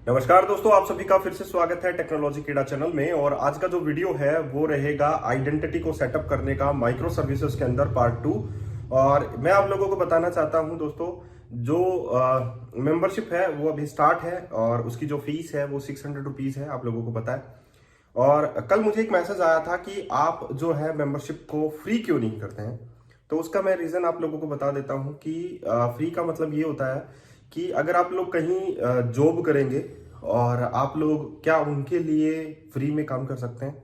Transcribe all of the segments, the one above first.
नमस्कार दोस्तों, आप सभी का फिर से स्वागत है टेक्नोलॉजी कीड़ा चैनल में। और आज का जो वीडियो है वो रहेगा आइडेंटिटी को सेटअप करने का माइक्रो सर्विसेज के अंदर पार्ट 2। और मैं आप लोगों को बताना चाहता हूं दोस्तों, जो मेंबरशिप है वो अभी स्टार्ट है और उसकी जो फीस है वो 600 रुपीज है, आप लोगों को पता है। और कल मुझे एक मैसेज आया था कि आप जो है मेंबरशिप को फ्री क्यों नहीं करते हैं। तो उसका मैं रीजन आप लोगों को बता देता हूं कि फ्री का मतलब ये होता है कि अगर आप लोग कहीं जॉब करेंगे और आप लोग क्या उनके लिए फ्री में काम कर सकते हैं,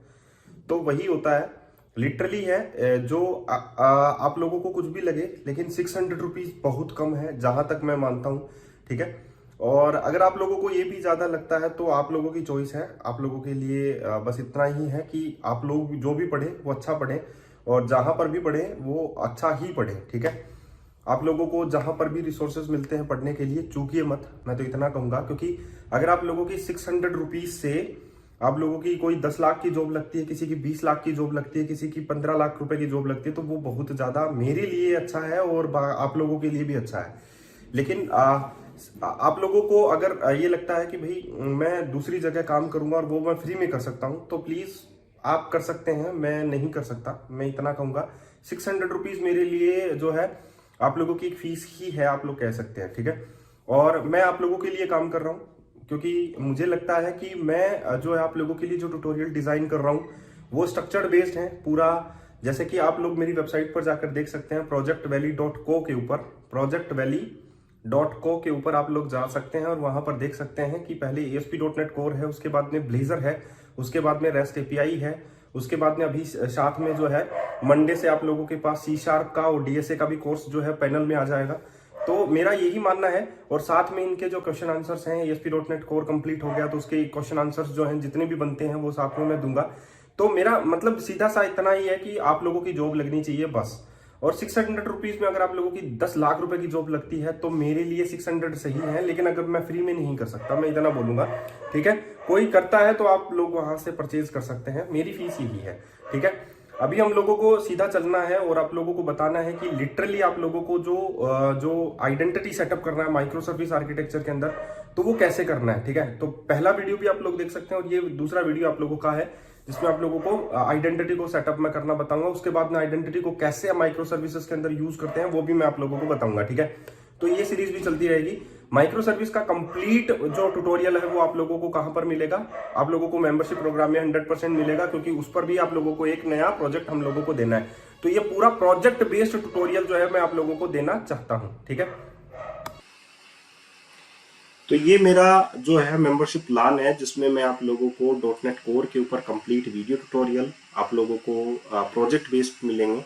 तो वही होता है। लिटरली है जो आप लोगों को कुछ भी लगे, लेकिन 600 रुपीज बहुत कम है जहां तक मैं मानता हूं। ठीक है। और अगर आप लोगों को ये भी ज्यादा लगता है तो आप लोगों की चॉइस है। आप लोगों के लिए बस इतना ही है कि आप लोग जो भी पढ़े वो अच्छा पढ़े, और जहां पर भी पढ़े वो अच्छा ही पढ़े। ठीक है। आप लोगों को जहां पर भी रिसोर्सेज मिलते हैं पढ़ने के लिए चूकिए मत, मैं तो इतना कहूंगा। क्योंकि अगर आप लोगों की 600 रुपीज से आप लोगों की कोई 10 लाख की जॉब लगती है, किसी की 20 लाख की जॉब लगती है, किसी की 15 लाख रुपए की जॉब लगती है, तो वो बहुत ज्यादा मेरे लिए अच्छा है और आप लोगों के लिए भी अच्छा है। लेकिन आप लोगों को अगर ये लगता है कि भाई मैं दूसरी जगह काम करूंगा और वो मैं फ्री में कर सकता हूं, तो प्लीज आप कर सकते हैं, मैं नहीं कर सकता। मैं इतना कहूंगा 600 रुपीज मेरे लिए जो है आप लोगों की एक फीस ही है, आप लोग कह सकते हैं। ठीक है। और मैं आप लोगों के लिए काम कर रहा हूँ क्योंकि मुझे लगता है कि मैं जो है आप लोगों के लिए जो ट्यूटोरियल डिजाइन कर रहा हूँ वो स्ट्रक्चर्ड बेस्ड है पूरा। जैसे कि आप लोग मेरी वेबसाइट पर जाकर देख सकते हैं, projectvalley.co के ऊपर, projectvalley.co के ऊपर आप लोग जा सकते हैं और वहां पर देख सकते हैं कि पहले ASP.NET कोर है, उसके बाद में ब्लेजर है, उसके बाद में रेस्ट एपीआई है, उसके बाद में अभी साथ में जो है मंडे से आप लोगों के पास C# का और DSA का भी कोर्स जो है पैनल में आ जाएगा। तो मेरा यही मानना है। और साथ में इनके जो क्वेश्चन आंसर्स हैं, ASP.NET कोर कंप्लीट हो गया तो उसके क्वेश्चन आंसर्स जो हैं जितने भी बनते हैं वो साथ में मैं दूंगा। तो मेरा मतलब सीधा सा इतना ही है कि आप लोगों की जॉब लगनी चाहिए बस। और 600 रुपीज में अगर आप लोगों की 10 लाख रुपए की जॉब लगती है तो मेरे लिए 600 सही है, लेकिन अगर मैं फ्री में नहीं कर सकता, मैं इतना बोलूंगा। ठीक है। कोई करता है तो आप लोग वहां से परचेज कर सकते हैं, मेरी फीस यही है। ठीक है। अभी हम लोगों को सीधा चलना है और आप लोगों को बताना है कि लिटरली आप लोगों को जो आइडेंटिटी सेटअप करना है माइक्रो सर्विस आर्किटेक्चर के अंदर, तो वो कैसे करना है। ठीक है। तो पहला वीडियो भी आप लोग देख सकते हैं और ये दूसरा वीडियो आप लोगों का है जिसमें आप लोगों को आइडेंटिटी को सेटअप में करना बताऊंगा। उसके बाद में आइडेंटिटी को कैसे माइक्रो सर्विसेज के अंदर यूज करते हैं वो भी मैं आप लोगों को बताऊंगा। ठीक है। तो ये सीरीज भी चलती रहेगी। माइक्रो सर्विस का कंप्लीट जो ट्यूटोरियल है वो आप लोगों को कहां पर मिलेगा, आप लोगों को मेंबरशिप प्रोग्राम में 100% मिलेगा, क्योंकि उस पर भी आप लोगों को एक नया प्रोजेक्ट हम लोगों को देना है। तो ये पूरा प्रोजेक्ट बेस्ड ट्यूटोरियल जो है मैं आप लोगों को देना चाहता हूं। ठीक है। तो ये मेरा जो है मेंबरशिप प्लान है जिसमें मैं आप लोगों को .NET कोर के ऊपर कंप्लीट वीडियो ट्यूटोरियल, आप लोगों को प्रोजेक्ट बेस्ड मिलेंगे,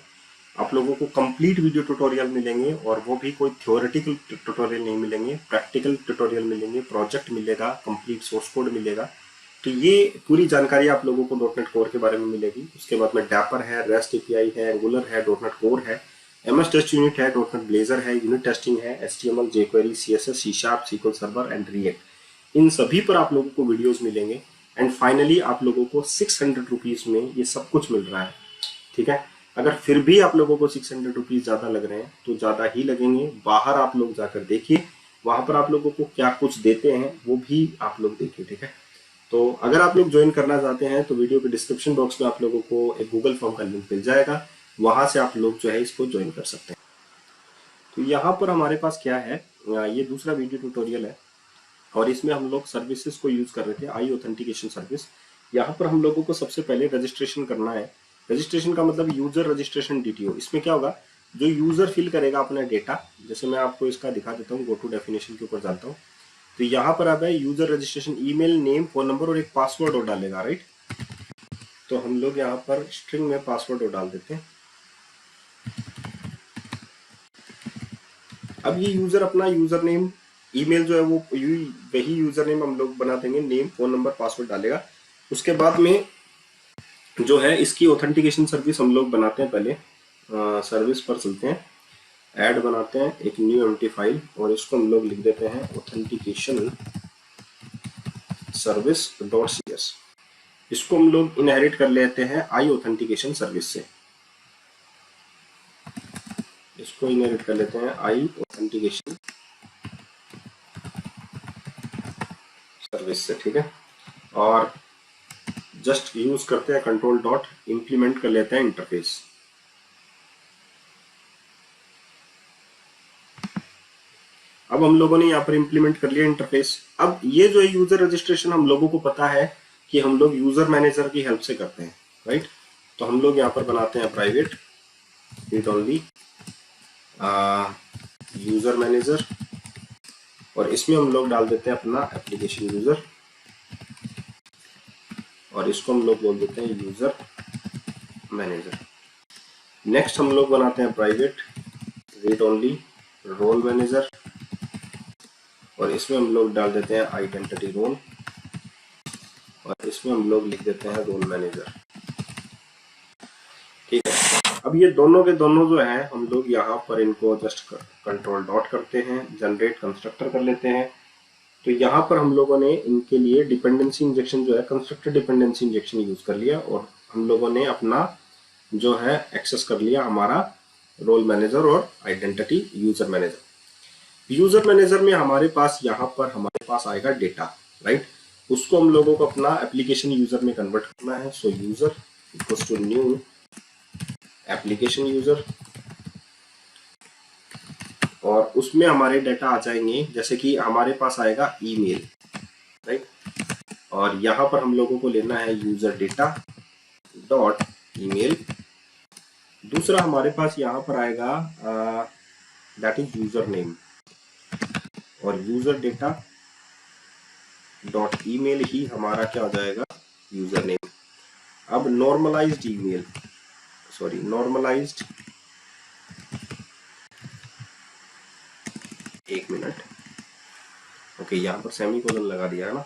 आप लोगों को कंप्लीट वीडियो ट्यूटोरियल मिलेंगे, और वो भी कोई थ्योरेटिकल ट्यूटोरियल नहीं मिलेंगे, प्रैक्टिकल ट्यूटोरियल मिलेंगे, प्रोजेक्ट मिलेगा, कंप्लीट सोर्स कोड मिलेगा। तो ये पूरी जानकारी आप लोगों को .NET कोर के बारे में मिलेगी। उसके बाद में डैपर है, रेस्ट एपीआई है, एंगुलर है, .NET कोर है, MS टेस्ट यूनिट है, .NET ब्लेजर है, यूनिट टेस्टिंग है, HTML, jQuery, CSS, C# SQL server and React. इन सभी पर आप लोगों को वीडियोस मिलेंगे। एंड फाइनली आप लोगों को 600 रुपीज में ये सब कुछ मिल रहा है। ठीक है। अगर फिर भी आप लोगों को 600 रुपीज ज्यादा लग रहे हैं तो ज्यादा ही लगेंगे। बाहर आप लोग जाकर देखिए, वहां पर आप लोगों को क्या कुछ देते हैं वो भी आप लोग देखिए। ठीक है। तो अगर आप लोग ज्वाइन करना चाहते हैं तो वीडियो के डिस्क्रिप्शन बॉक्स में आप लोगों को एक गूगल फॉर्म का लिंक मिल जाएगा, वहां से आप लोग जो है इसको ज्वाइन कर सकते हैं। तो यहाँ पर हमारे पास क्या है, ये दूसरा वीडियो ट्यूटोरियल है और इसमें हम लोग सर्विसेज को यूज कर रहे थे, आई ऑथेंटिकेशन सर्विस। यहाँ पर हम लोगों को सबसे पहले रजिस्ट्रेशन करना है। रजिस्ट्रेशन का मतलब यूजर रजिस्ट्रेशन DTO। इसमें क्या होगा, जो यूजर फिल करेगा अपना डेटा, जैसे मैं आपको इसका दिखा देता हूँ, गो टू डेफिनेशन के ऊपर जाता हूँ। तो यहाँ पर आता है user registration, email, name, phone number और एक पासवर्ड और डालेगा, राइट। तो हम लोग यहाँ पर स्ट्रिंग में पासवर्ड और डाल देते हैं। अब ये यूजर अपना यूजर नेम, ईमेल जो है वो वही यूजर नेम हम लोग बना देंगे, नेम, फोन नंबर, पासवर्ड डालेगा। उसके बाद में जो है इसकी ऑथेंटिकेशन सर्विस हम लोग बनाते हैं। पहले सर्विस पर चलते हैं, ऐड बनाते हैं एक न्यू एम्प्टी फाइल और इसको हम लोग लिख देते हैं ऑथेंटिकेशन सर्विस .cs। इसको हम लोग इनहेरिट कर लेते हैं आई ऑथेंटिकेशन सर्विस से। इसको इनहेरिट कर लेते हैं आई ऑथेंटिकेशन सर्विस से, ठीक है। और जस्ट यूज करते हैं कंट्रोल डॉट, इंप्लीमेंट कर लेते हैं इंटरफेस। अब हम लोगों ने यहाँ पर इंप्लीमेंट कर लिया इंटरफेस। अब ये जो है यूजर रजिस्ट्रेशन हम लोगों को पता है कि हम लोग यूजर मैनेजर की हेल्प से करते हैं, राइट। तो हम लोग यहाँ पर बनाते हैं private read only user manager, और इसमें हम लोग डाल देते हैं अपना एप्लीकेशन यूजर, और इसको हम लोग बोल देते हैं यूजर मैनेजर। नेक्स्ट हम लोग बनाते हैं private read only role manager, और इसमें हम लोग डाल देते हैं आइडेंटिटी रोल, और इसमें हम लोग लिख देते हैं रोल मैनेजर, ठीक है। अब ये दोनों के दोनों जो है हम लोग यहाँ पर इनको जस्ट कंट्रोल डॉट करते हैं, जनरेट कंस्ट्रक्टर कर लेते हैं। तो यहाँ पर हम लोगों ने इनके लिए डिपेंडेंसी इंजेक्शन जो है कंस्ट्रक्टर डिपेंडेंसी इंजेक्शन यूज कर लिया, और हम लोगों ने अपना जो है एक्सेस कर लिया हमारा रोल मैनेजर और identity user manager. User manager में हमारे पास यहाँ पर हमारे पास आएगा डेटा, राइट। उसको हम लोगों को अपना एप्लीकेशन यूजर में कन्वर्ट करना है। So user equals to new application user, और उसमें हमारे डेटा आ जाएंगे, जैसे कि हमारे पास आएगा ईमेल, राइट। और यहाँ पर हम लोगों को लेना है यूजर डेटा डॉट ईमेल। दूसरा हमारे पास यहाँ पर आएगा दैट इज यूजर नेम, और यूजर डेटा डॉट ईमेल ही हमारा क्या हो जाएगा, यूजर नेम। अब नॉर्मलाइज्ड ईमेल, सॉरी नॉर्मलाइज्ड, एक मिनट, ओके, यहाँ पर सेमीकोलन लगा दिया है ना।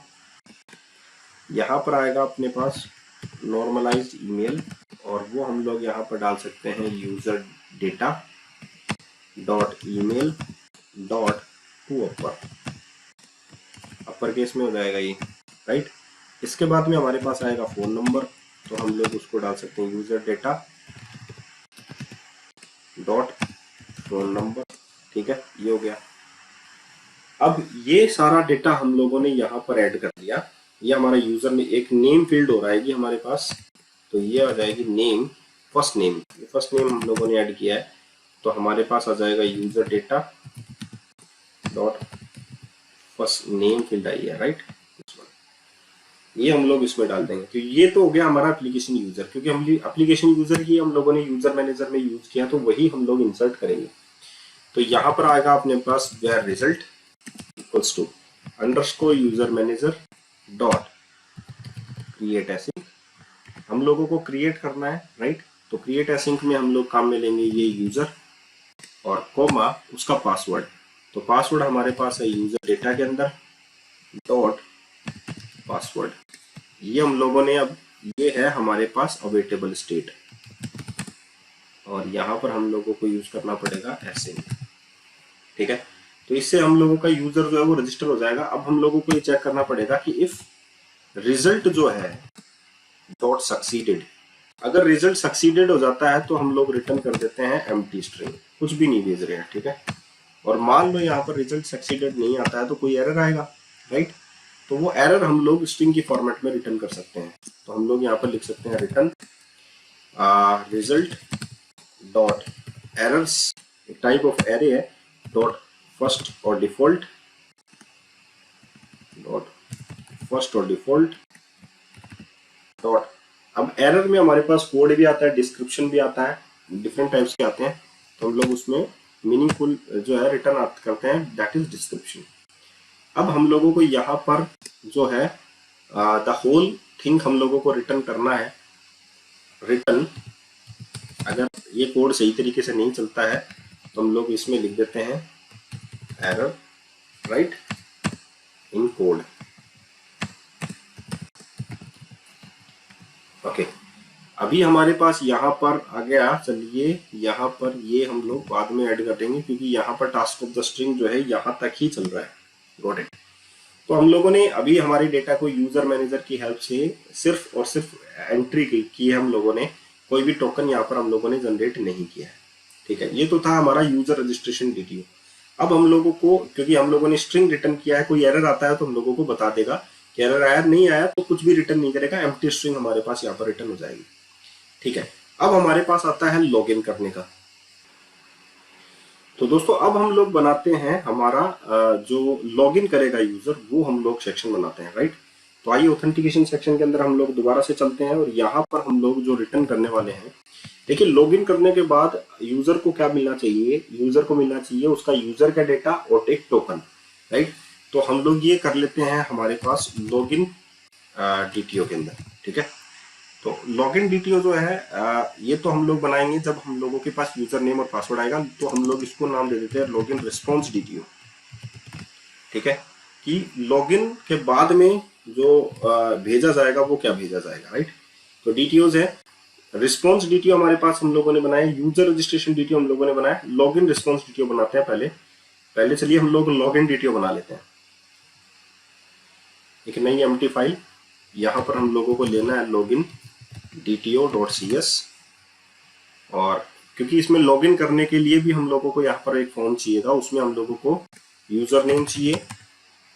यहाँ पर आएगा अपने पास नॉर्मलाइज्ड ईमेल, और वो हम लोग यहाँ पर डाल सकते हैं user data dot email dot to upper case में हो जाएगा ये, राइट। इसके बाद में हमारे पास आएगा फोन नंबर, तो हम लोग उसको डाल सकते हैं user data dot phone number, ठीक है, ये हो गया। अब ये सारा डेटा हम लोगों ने यहाँ पर ऐड कर दिया। ये हमारा यूजर में एक नेम फील्ड हो रहेगी हमारे पास, तो ये आ जाएगी name, first name, first name हम लोगों ने ऐड किया है, तो हमारे पास आ जाएगा user data dot first name field आई है, राइट। ये हम लोग इसमें डाल देंगे। तो ये तो हो गया हमारा एप्लीकेशन यूजर, क्योंकि हम एप्लीकेशन यूजर ही हम लोगों ने यूजर मैनेजर में यूज किया, तो वही हम लोग इंसर्ट करेंगे। तो यहाँ पर आएगा अपने पास where result equals to underscore user manager dot create async, हम लोगों को क्रिएट करना है, राइट। तो क्रिएट एसिंक में हम लोग काम में लेंगे ये यूजर और कोमा उसका पासवर्ड। तो पासवर्ड हमारे पास है यूजर डेटा के अंदर डॉट पासवर्ड, ये हम लोगों ने, अब ये है हमारे पास अवेटेबल स्टेट, और यहाँ पर हम लोगों को यूज करना पड़ेगा एसिंक, ठीक है। तो इससे हम लोगों का यूजर जो है वो रजिस्टर हो जाएगा। अब हम लोगों को ये चेक करना पड़ेगा कि इफ रिजल्ट जो है डॉट सक्सीडेड, अगर रिजल्ट सक्सीडेड हो जाता है तो हम लोग रिटर्न कर देते हैं एम्प्टी स्ट्रिंग, कुछ भी नहीं भेज रहे हैं, ठीक है। और मान लो यहाँ पर रिजल्ट सक्सीडेड नहीं आता है तो कोई एरर आएगा, राइट। तो वो एरर हम लोग स्ट्रिंग की फॉर्मेट में रिटर्न कर सकते हैं। तो हम लोग यहाँ पर लिख सकते हैं रिटर्न रिजल्ट डॉट एरर्स, एक टाइप ऑफ एरे है, डॉट फर्स्ट और डिफॉल्ट, डॉट फर्स्ट और डिफॉल्ट डॉट। अब एरर में हमारे पास कोड भी आता है, डिस्क्रिप्शन भी आता है, डिफरेंट टाइप्स के आते हैं, तो हम लोग उसमें मीनिंगफुल जो है रिटर्न करते हैं, दैट इज डिस्क्रिप्शन। अब हम लोगों को यहाँ पर जो है द होल थिंग हम लोगों को रिटर्न करना है। रिटर्न, अगर ये कोड सही तरीके से नहीं चलता है तो हम लोग इसमें लिख देते हैं एरर राइट इन कोड, ओके। अभी हमारे पास यहाँ पर आ गया, चलिए यहाँ पर ये हम लोग बाद में ऐड कर देंगे क्योंकि यहाँ पर टास्क ऑफ द स्ट्रिंग जो है यहाँ तक ही चल रहा है, गॉट इट। तो हम लोगों ने अभी हमारे डेटा को यूजर मैनेजर की हेल्प से सिर्फ और सिर्फ एंट्री की है, हम लोगों ने कोई भी टोकन यहाँ पर हम लोगों ने जनरेट नहीं किया है, ठीक है। ये तो था हमारा यूजर रजिस्ट्रेशन वीडियो। अब हम लोगों को, क्योंकि हम लोगों ने स्ट्रिंग रिटर्न किया है, कोई एरर आता है तो हम लोगों को बता देगा कि एरर आया नहीं आया तो कुछ भी रिटर्न नहीं करेगा, एम्प्टी स्ट्रिंग हमारे पास यहाँ पर रिटर्न हो जाएगी। ठीक है, अब हमारे पास आता है लॉगिन करने का। तो दोस्तों अब हम लोग बनाते हैं हमारा जो लॉगिन करेगा यूजर, वो हम लोग सेक्शन बनाते हैं, राइट। तो आइए ऑथेंटिकेशन सेक्शन के अंदर हम लोग दोबारा से चलते हैं और यहाँ पर हम लोग जो रिटर्न करने वाले हैं, देखिए लॉगिन करने के बाद यूजर को क्या मिलना चाहिए, यूजर को मिलना चाहिए उसका यूजर का डेटा और एक टोकन, राइट। तो हम लोग ये कर लेते हैं हमारे पास लॉगिन डीटीओ के अंदर। ठीक है, तो लॉगिन डीटीओ जो है ये तो हम लोग बनाएंगे जब हम लोगों के पास यूजर नेम और पासवर्ड आएगा, तो हम लोग इसको नाम दे देते हैं लॉगिन रिस्पॉन्स डीटीओ। ठीक है, कि लॉगिन के बाद में जो भेजा जाएगा वो क्या भेजा जाएगा, राइट। तो डीटीओज है, रिस्पॉन्स डीटीओ हमारे पास हम लोगों ने बनाया, यूजर रजिस्ट्रेशन डीटीओ हम लोगों ने बनाया, लॉगिन रिस्पॉन्स डीटीओ बनाते हैं पहले चलिए हम लोग लॉगिन डीटीओ बना लेते हैं। एक नई एम्प्टी फाइल, यहाँ पर हम लोगों को लेना है लॉगिन dto.cs, और क्योंकि इसमें लॉगिन करने के लिए भी हम लोगों को यहाँ पर एक फॉर्म चाहिए था, उसमें हम लोगों को यूजर नेम चाहिए,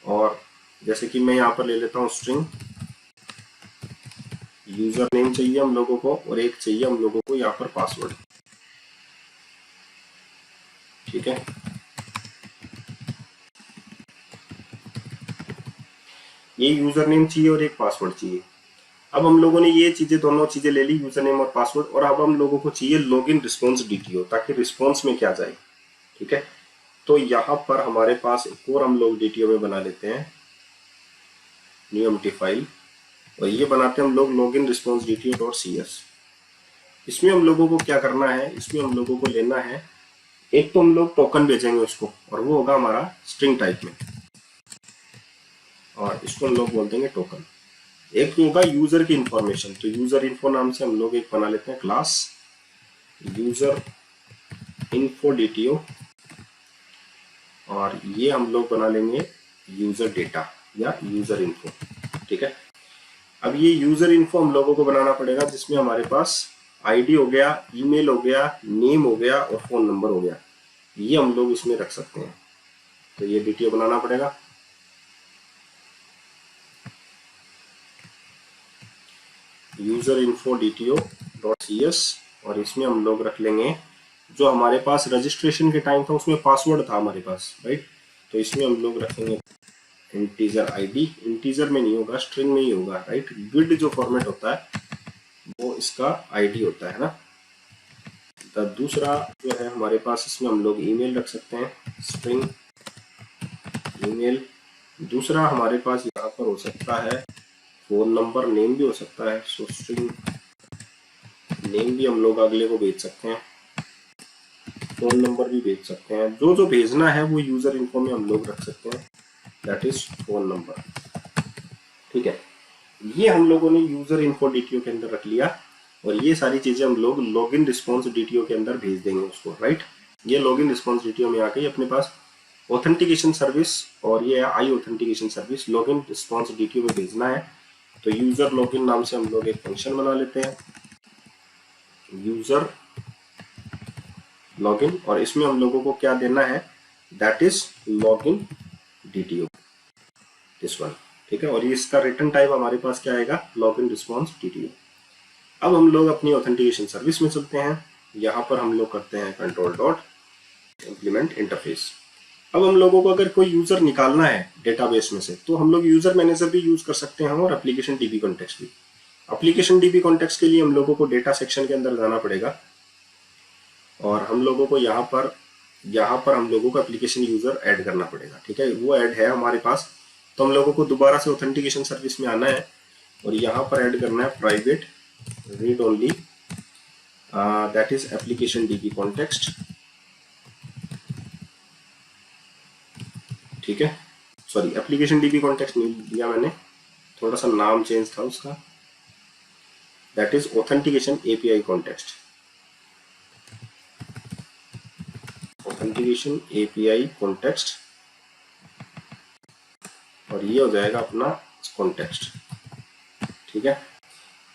और जैसे कि मैं यहाँ पर ले लेता हूँ स्ट्रिंग यूजर नेम चाहिए हम लोगों को, और एक चाहिए हम लोगों को यहाँ पर पासवर्ड। ठीक है, ये यूजर नेम चाहिए और एक पासवर्ड चाहिए। अब हम लोगों ने ये चीजें दोनों चीजें ले ली, यूजर नेम और पासवर्ड, और अब हम लोगों को चाहिए लॉगिन रिस्पॉन्स डीटीओ, ताकि रिस्पॉन्स में क्या जाए। ठीक है, तो यहाँ पर हमारे पास एक और हम लोग डीटीओ में बना लेते हैं न्यू एम्प्टी फाइल, और ये बनाते हैं हम लोग लॉगिन रिस्पॉन्स dto.cs। इसमें हम लोगों को क्या करना है, इसमें हम लोगों को लेना है, एक तो हम लोग टोकन भेजेंगे उसको, और वो होगा हमारा स्ट्रिंग टाइप में, और इसको हम लोग बोल देंगे टोकन। एक होगा यूजर की इंफॉर्मेशन, तो यूजर इन्फो नाम से हम लोग एक बना लेते हैं क्लास यूजर इन्फो डीटीओ, और ये हम लोग बना लेंगे यूजर डेटा या यूजर इन्फो। ठीक है, अब ये यूजर इन्फो हम लोगों को बनाना पड़ेगा, जिसमें हमारे पास आईडी हो गया, ईमेल हो गया, नेम हो गया और फोन नंबर हो गया, ये हम लोग इसमें रख सकते हैं। तो ये डीटीओ बनाना पड़ेगा। यूजर इन्फो dto.cs, और इसमें हम लोग रख लेंगे जो हमारे पास रजिस्ट्रेशन के टाइम था उसमें पासवर्ड था हमारे पास, राइट। तो इसमें हम लोग रखेंगे इंटीजर आईडी, इंटीजर में नहीं होगा स्ट्रिंग में ही होगा, राइट। ग्रिड जो फॉर्मेट होता है वो इसका आईडी होता है ना। तो दूसरा जो है हमारे पास, इसमें हम लोग ईमेल रख सकते हैं, स्ट्रिंग ईमेल। दूसरा हमारे पास यहाँ पर हो सकता है फोन नंबर, नेम भी हो सकता है, सो स्ट्रिंग नेम भी हम लोग अगले को भेज सकते हैं, फोन नंबर भी भेज सकते हैं। जो जो भेजना है वो यूजर इन्फो में हम लोग रख सकते हैं, दैट इज फोन नंबर। ठीक है, ये हम लोगों ने यूजर इन्फो डीटीओ के अंदर रख लिया, और ये सारी चीजें हम लोग लॉगिन रिस्पॉन्स डीटीओ के अंदर भेज देंगे उसको, राइट। ये लॉगिन रिस्पॉन्स डीटीओ में आ गई अपने पास ऑथेंटिकेशन सर्विस, और ये I authentication service login response DTO में भेजना है। तो यूजर लॉगिन नाम से हम लोग एक फंक्शन बना लेते हैं, यूजर लॉगिन, और इसमें हम लोगों को क्या देना है, that is login DTO, this one. ठीक है, और ये इसका रिटर्न टाइप हमारे पास क्या आएगा, लॉगिन रिस्पॉन्स डीटीओ। अब हम लोग अपनी ऑथेंटिकेशन सर्विस में चलते हैं, यहाँ पर हम लोग करते हैं कंट्रोल डॉट इम्प्लीमेंट इंटरफेस। अब हम लोगों को अगर कोई यूजर निकालना है डेटाबेस में से, तो हम लोग यूजर मैनेजर भी यूज कर सकते हैं और एप्लीकेशन डीबी कॉन्टेक्स्ट भी। एप्लीकेशन डीबी कॉन्टेक्स्ट के लिए हम लोगों को डेटा सेक्शन के अंदर जाना पड़ेगा, और हम लोगों को यहाँ पर हम लोगों को एप्लीकेशन यूजर ऐड करना पड़ेगा। ठीक है, वो ऐड है हमारे पास, तो हम लोगों को दोबारा से ऑथेंटिकेशन सर्विस में आना है, और यहाँ पर ऐड करना है private read only, that is application dB context. ठीक है, सॉरी एप्लीकेशन डीबी कॉन्टेक्स्ट नहीं दिया मैंने, थोड़ा सा नाम चेंज था उसका, that is authentication API context, authentication API context, और ये हो जाएगा अपना कॉन्टेक्स्ट। ठीक है,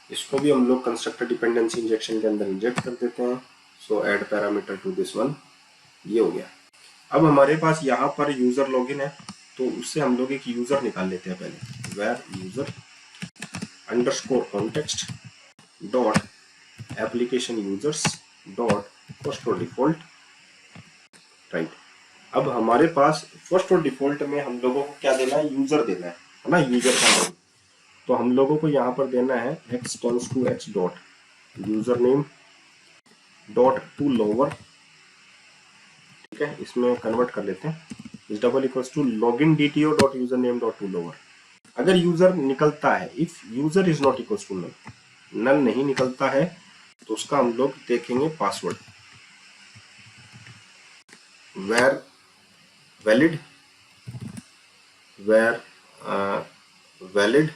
इसको भी हम लोग कंस्ट्रक्टर डिपेंडेंसी इंजेक्शन के अंदर इंजेक्ट कर देते हैं, so add parameter to this one, ये हो गया। अब हमारे पास यहाँ पर यूजर लॉगिन है, तो उससे हम लोग एक यूजर निकाल लेते हैं पहले, where user underscore context dot application users dot first और default, राइट। अब हमारे पास फर्स्ट और डिफॉल्ट में हम लोगों को क्या देना है, यूजर देना है ना, यूजर का नाम। तो हम लोगों को यहाँ पर देना है x tends to x dot user name dot to lower, ठीक है, इसमें कन्वर्ट कर लेते हैं, is double equals to login DTO dot user name dot to lower. अगर यूजर निकलता है, if user is not equals to null, null नहीं निकलता है, तो उसका हम लोग देखेंगे password, where valid, where valid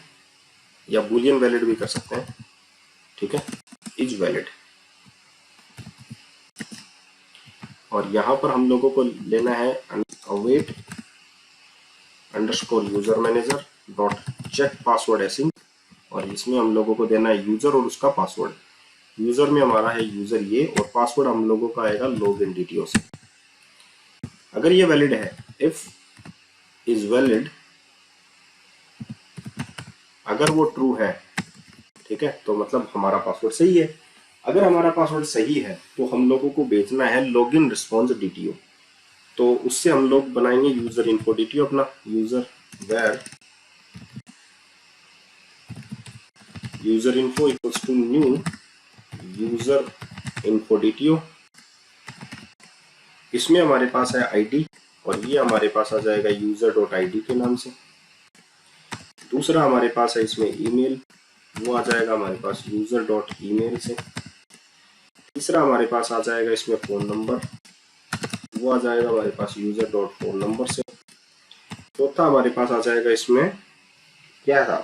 या boolean valid भी कर सकते हैं, ठीक है, is valid। और यहाँ पर हम लोगों को लेना है await underscore user manager dot check password async, और इसमें हम लोगों को देना है यूजर और उसका पासवर्ड। यूजर में हमारा है यूजर ये, और पासवर्ड हम लोगों का आएगा लॉगिन डीटीओ से। अगर ये वैलिड है, इफ इज वैलिड, अगर वो ट्रू है, ठीक है, तो मतलब हमारा पासवर्ड सही है। अगर हमारा पासवर्ड सही है तो हम लोगों को भेजना है लॉगिन रिस्पॉन्स डीटीओ, तो उससे हम लोग बनाएंगे यूजर इन्फो डीटीओ अपना, user var user info equals to new user info DTO. इसमें हमारे पास है आईडी, और ये हमारे पास आ जाएगा यूजर डॉट आईडी के नाम से। दूसरा हमारे पास है इसमें ईमेल, वो आ जाएगा हमारे पास यूजर डॉट ईमेल से। तीसरा हमारे पास आ जाएगा इसमें फोन नंबर, वो आ जाएगा हमारे पास यूजर डॉट फोन नंबर से। चौथा हमारे पास आ जाएगा इसमें क्या था,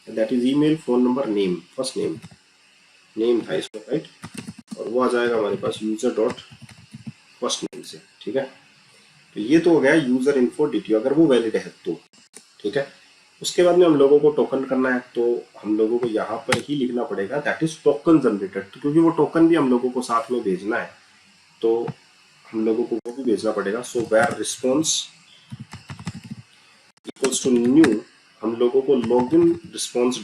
that is email phone number name, first name था इसमें, राइट, और वो आ जाएगा हमारे पास यूजर डॉट फर्स्ट नेम से, ठीक है। तो ये तो हो गया यूजर इन्फो डीटीओ, अगर वो वैलिड है तो, ठीक है। उसके बाद में हम लोगों को टोकन करना है, तो हम लोगों को यहाँ पर ही लिखना पड़ेगा दैट इज टोकन जनरेटेड, तो क्योंकि वो टोकन भी हम लोगों को साथ में भेजना है, तो हम लोगों को वो भी भेजना पड़ेगा। So var response equals to new, हम लोगों को लॉगिन रिस्पॉन्स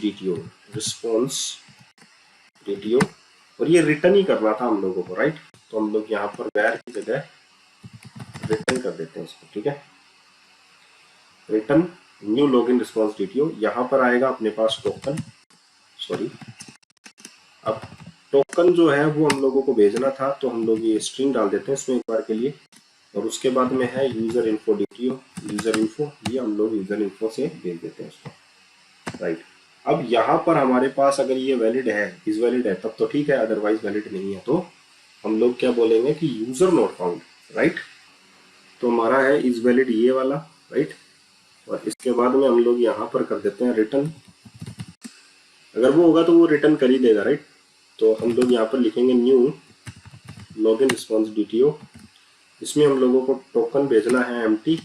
डीटीओ, और ये रिटर्न ही करना था हम लोगों को, राइट। तो हम लोग यहाँ पर वेयर की जगह रिटर्न कर देते हैं इसको, ठीक है, return new login response DTO. यहाँ पर आएगा अपने पास टोकन, अब टोकन जो है वो हम लोगों को भेजना था, तो हम लोग ये स्ट्रिंग डाल देते हैं इसमें एक बार के लिए, और उसके बाद में है user info DTO, user info, ये हम लोग यूजर इन्फो से भेज देते हैं उसको, राइट। अब यहाँ पर हमारे पास अगर ये वैलिड है, इज वैलिड है, तब तो ठीक है, अदरवाइज वैलिड नहीं है तो हम लोग क्या बोलेंगे कि यूजर नॉट फाउंड, राइट। तो हमारा है इज वैलिड ये वाला, राइट, और इसके बाद में हम लोग यहाँ पर कर देते हैं रिटर्न, अगर वो होगा तो वो रिटर्न कर ही देगा, राइट। तो हम लोग यहाँ पर लिखेंगे न्यू लॉगिन रिस्पॉन्स डीटीओ, इसमें हम लोगों को टोकन भेजना है एम्प्टी,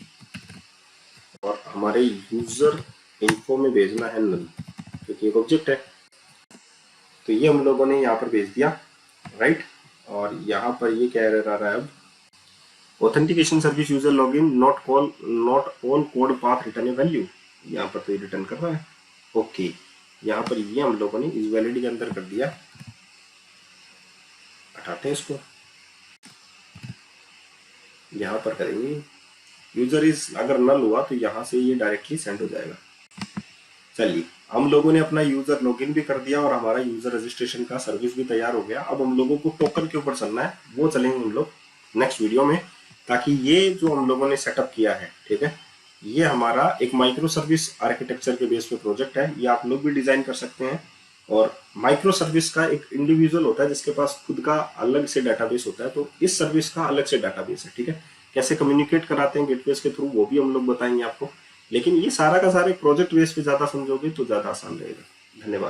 और हमारे यूजर इन्फो में भेजना है नल, क्योंकि एक ऑब्जेक्ट है। तो ये हम लोगों ने यहाँ पर भेज दिया, राइट। और यहाँ पर ये क्या एरर आ रहा है, अब authentication service user login not all code path return A value, यहाँ पर तो ये रिटर्न कर रहा है, ओके। यहाँ पर ये हम लोगों ने इस वैलिड के अंदर कर दिया, हटाते हैं इसको, यहाँ पर करेंगे यूजर इज, अगर नल हुआ तो यहाँ से ये डायरेक्टली सेंड हो जाएगा। चलिए, हम लोगों ने अपना यूजर लॉगिन भी कर दिया और हमारा यूजर रजिस्ट्रेशन का सर्विस भी तैयार हो गया। अब हम लोगों को टोकन के ऊपर चलना है, वो चलेंगे हम लोग नेक्स्ट वीडियो में, ताकि ये जो हम लोगों ने सेटअप किया है, ठीक है, ये हमारा एक माइक्रो सर्विस आर्किटेक्चर के बेस पे प्रोजेक्ट है, ये आप लोग भी डिजाइन कर सकते हैं। और माइक्रो सर्विस का एक इंडिविजुअल होता है जिसके पास खुद का अलग से डाटाबेस होता है, तो इस सर्विस का अलग से डाटाबेस है, ठीक है। कैसे कम्युनिकेट कराते हैं गेटवेज के थ्रू वो भी हम लोग बताएंगे आपको, लेकिन ये सारा का सारा एक प्रोजेक्ट बेस पे ज्यादा समझोगे तो ज्यादा आसान रहेगा। धन्यवाद।